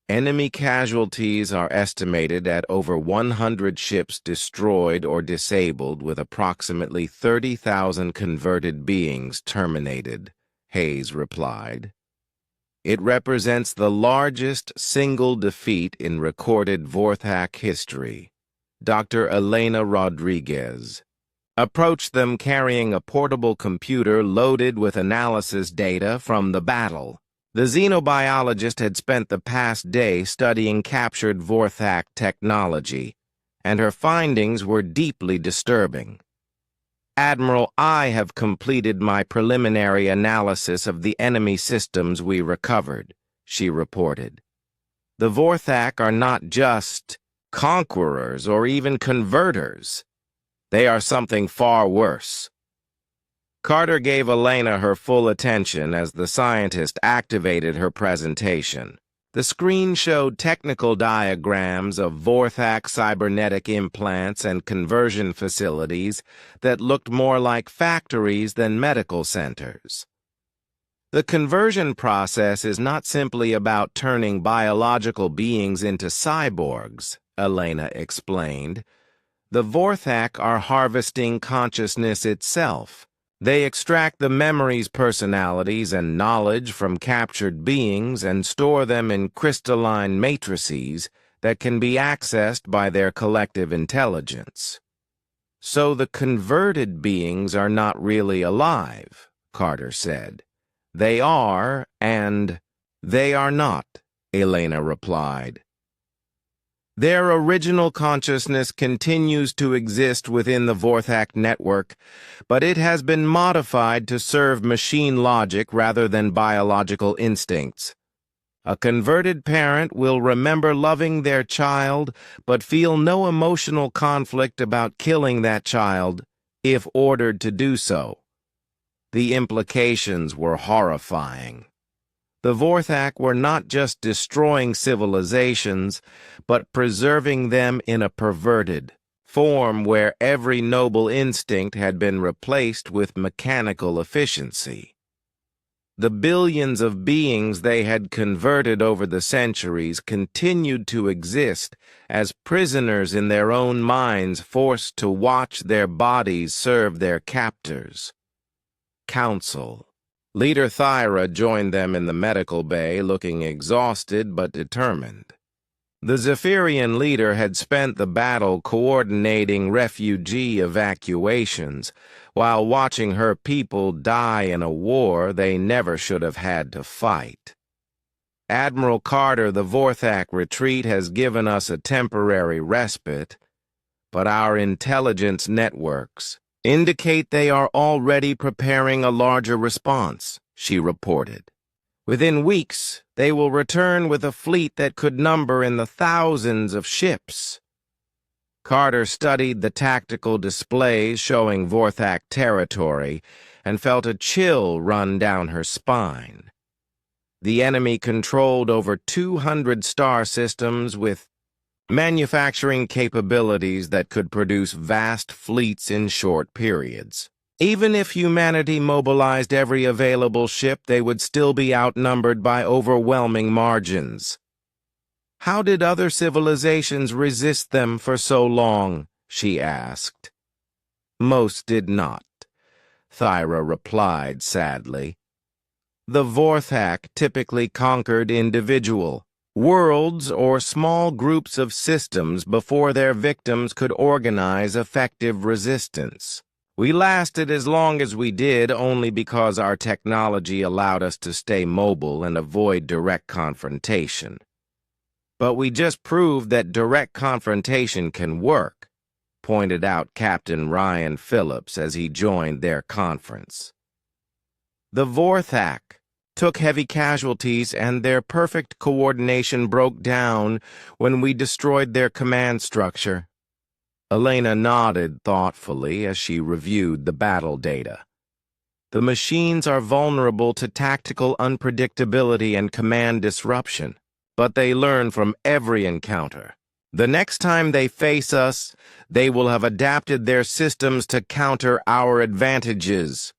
"Enemy casualties are estimated at over 100 ships destroyed or disabled, with approximately 30,000 converted beings terminated," Hayes replied. "It represents the largest single defeat in recorded Vorthak history." Dr. Elena Rodriguez approached them carrying a portable computer loaded with analysis data from the battle. The xenobiologist had spent the past day studying captured Vorthak technology, and her findings were deeply disturbing. "Admiral, I have completed my preliminary analysis of the enemy systems we recovered," she reported. "The Vorthak are not just conquerors or even converters. They are something far worse." Carter gave Elena her full attention as the scientist activated her presentation. The screen showed technical diagrams of Vorthak cybernetic implants and conversion facilities that looked more like factories than medical centers. "The conversion process is not simply about turning biological beings into cyborgs," Elena explained. "The Vorthak are harvesting consciousness itself. They extract the memories, personalities, and knowledge from captured beings and store them in crystalline matrices that can be accessed by their collective intelligence." "So the converted beings are not really alive," Carter said. "They are, and they are not," Elena replied. "Their original consciousness continues to exist within the Vorthak network, but it has been modified to serve machine logic rather than biological instincts. A converted parent will remember loving their child, but feel no emotional conflict about killing that child if ordered to do so." The implications were horrifying. The Vorthak were not just destroying civilizations, but preserving them in a perverted form where every noble instinct had been replaced with mechanical efficiency. The billions of beings they had converted over the centuries continued to exist as prisoners in their own minds, forced to watch their bodies serve their captors. Council. Leader Thyra joined them in the medical bay, looking exhausted but determined. The Zephyrian leader had spent the battle coordinating refugee evacuations, while watching her people die in a war they never should have had to fight. "Admiral Carter, the Vorthak retreat has given us a temporary respite, but our intelligence networks indicate they are already preparing a larger response," she reported. "Within weeks, they will return with a fleet that could number in the thousands of ships." Carter studied the tactical displays showing Vorthak territory and felt a chill run down her spine. The enemy controlled over 200 star systems with manufacturing capabilities that could produce vast fleets in short periods. Even if humanity mobilized every available ship, they would still be outnumbered by overwhelming margins. "How did other civilizations resist them for so long?" she asked. "Most did not," Thyra replied sadly. "The Vorthak typically conquered individual worlds or small groups of systems before their victims could organize effective resistance. We lasted as long as we did only because our technology allowed us to stay mobile and avoid direct confrontation. But we just proved that direct confrontation can work," pointed out Captain Ryan Phillips as he joined their conference. "The Vorthak took heavy casualties, and their perfect coordination broke down when we destroyed their command structure. Elena nodded thoughtfully as she reviewed the battle data. The machines are vulnerable to tactical unpredictability and command disruption, but they learn from every encounter. The next time they face us, they will have adapted their systems to counter our advantages.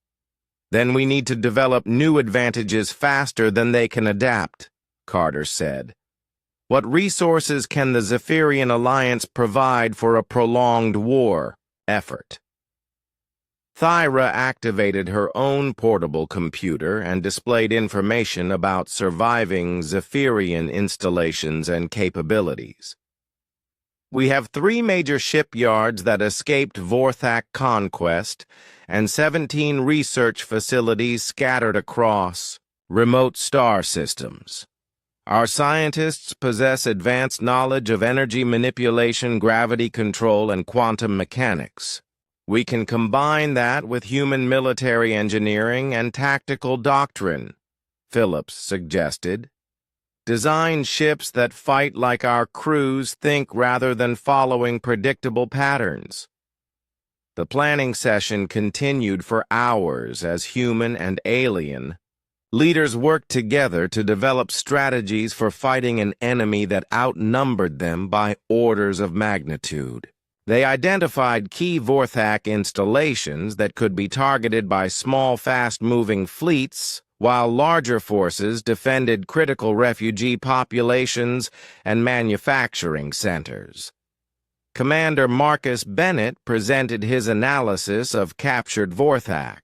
Then we need to develop new advantages faster than they can adapt, Carter said. What resources can the Zephyrian Alliance provide for a prolonged war effort? Thyra activated her own portable computer and displayed information about surviving Zephyrian installations and capabilities. We have 3 major shipyards that escaped Vorthak conquest and 17 research facilities scattered across remote star systems. Our scientists possess advanced knowledge of energy manipulation, gravity control, and quantum mechanics. We can combine that with human military engineering and tactical doctrine, Phillips suggested. Design ships that fight like our crews think rather than following predictable patterns. The planning session continued for hours as human and alien leaders worked together to develop strategies for fighting an enemy that outnumbered them by orders of magnitude. They identified key Vorthak installations that could be targeted by small, fast-moving fleets, while larger forces defended critical refugee populations and manufacturing centers. Commander Marcus Bennett presented his analysis of captured Vorthak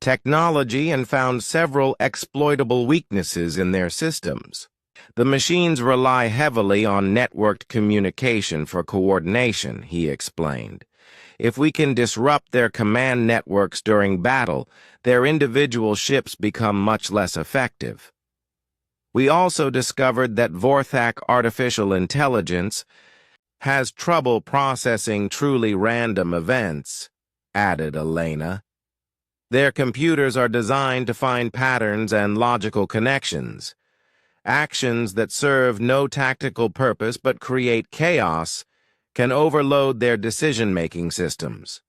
technology and found several exploitable weaknesses in their systems. The machines rely heavily on networked communication for coordination, he explained. If we can disrupt their command networks during battle, their individual ships become much less effective. We also discovered that Vorthak artificial intelligence has trouble processing truly random events, added Elena. Their computers are designed to find patterns and logical connections. Actions that serve no tactical purpose but create chaos can overload their decision-making systems.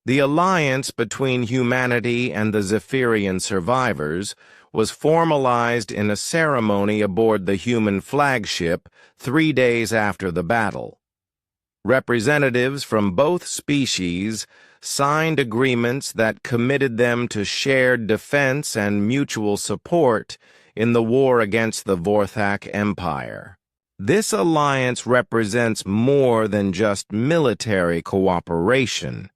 The alliance between humanity and the Zephyrian survivors was formalized in a ceremony aboard the human flagship 3 days after the battle. Representatives from both species signed agreements that committed them to shared defense and mutual support in the war against the Vorthak Empire. This alliance represents more than just military cooperation,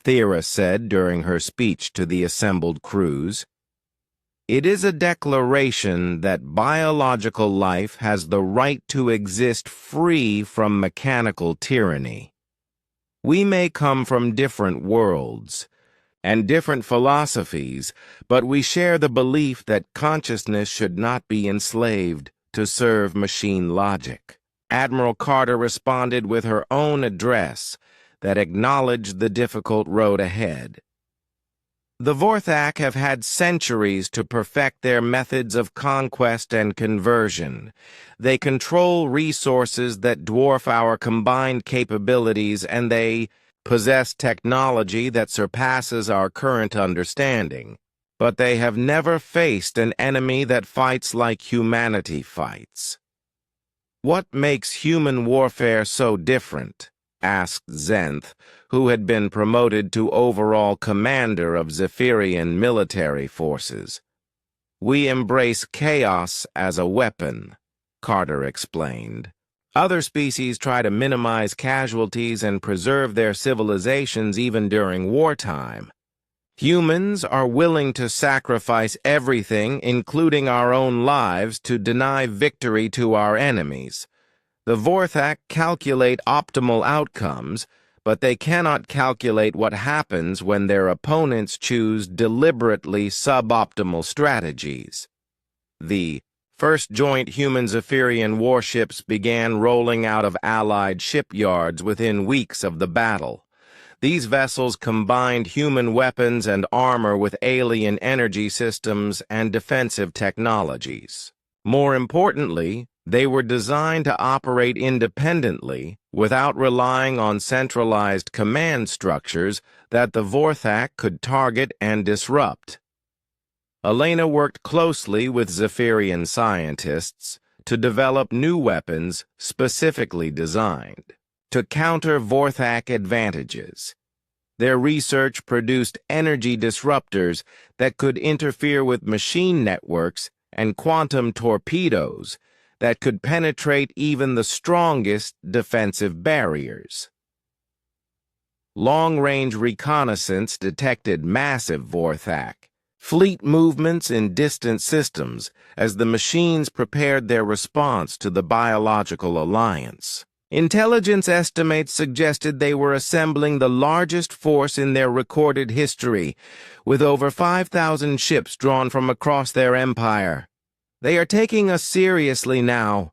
Thera said during her speech to the assembled crews. It is a declaration that biological life has the right to exist free from mechanical tyranny. We may come from different worlds and different philosophies, but we share the belief that consciousness should not be enslaved to serve machine logic. Admiral Carter responded with her own address that acknowledged the difficult road ahead. The Vorthak have had centuries to perfect their methods of conquest and conversion. They control resources that dwarf our combined capabilities, and they possess technology that surpasses our current understanding. But they have never faced an enemy that fights like humanity fights. What makes human warfare so different? Asked Zenth, who had been promoted to overall commander of Zephyrian military forces. We embrace chaos as a weapon, Carter explained. Other species try to minimize casualties and preserve their civilizations even during wartime. Humans are willing to sacrifice everything, including our own lives, to deny victory to our enemies. The Vorthak calculate optimal outcomes, but they cannot calculate what happens when their opponents choose deliberately suboptimal strategies. The first joint human-Zephyrian warships began rolling out of Allied shipyards within weeks of the battle. These vessels combined human weapons and armor with alien energy systems and defensive technologies. More importantly, they were designed to operate independently without relying on centralized command structures that the Vorthak could target and disrupt. Elena worked closely with Zephyrian scientists to develop new weapons specifically designed to counter Vorthak advantages. Their research produced energy disruptors that could interfere with machine networks and quantum torpedoes that could penetrate even the strongest defensive barriers. Long-range reconnaissance detected massive Vorthak fleet movements in distant systems as the machines prepared their response to the biological alliance. Intelligence estimates suggested they were assembling the largest force in their recorded history, with over 5,000 ships drawn from across their empire. "They are taking us seriously now,"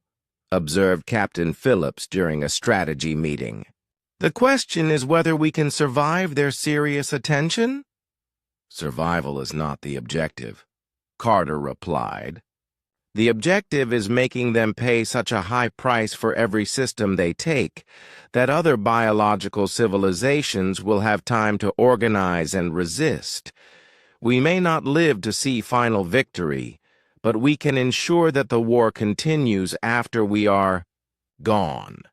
observed Captain Phillips during a strategy meeting. "The question is whether we can survive their serious attention?" "Survival is not the objective," Carter replied. "The objective is making them pay such a high price for every system they take that other biological civilizations will have time to organize and resist. We may not live to see final victory, but we can ensure that the war continues after we are gone."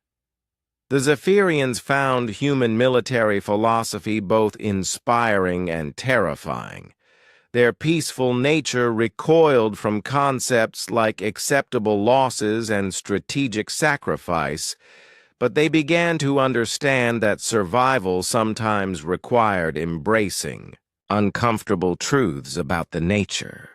The Zephyrians found human military philosophy both inspiring and terrifying. Their peaceful nature recoiled from concepts like acceptable losses and strategic sacrifice, but they began to understand that survival sometimes required embracing uncomfortable truths about the nature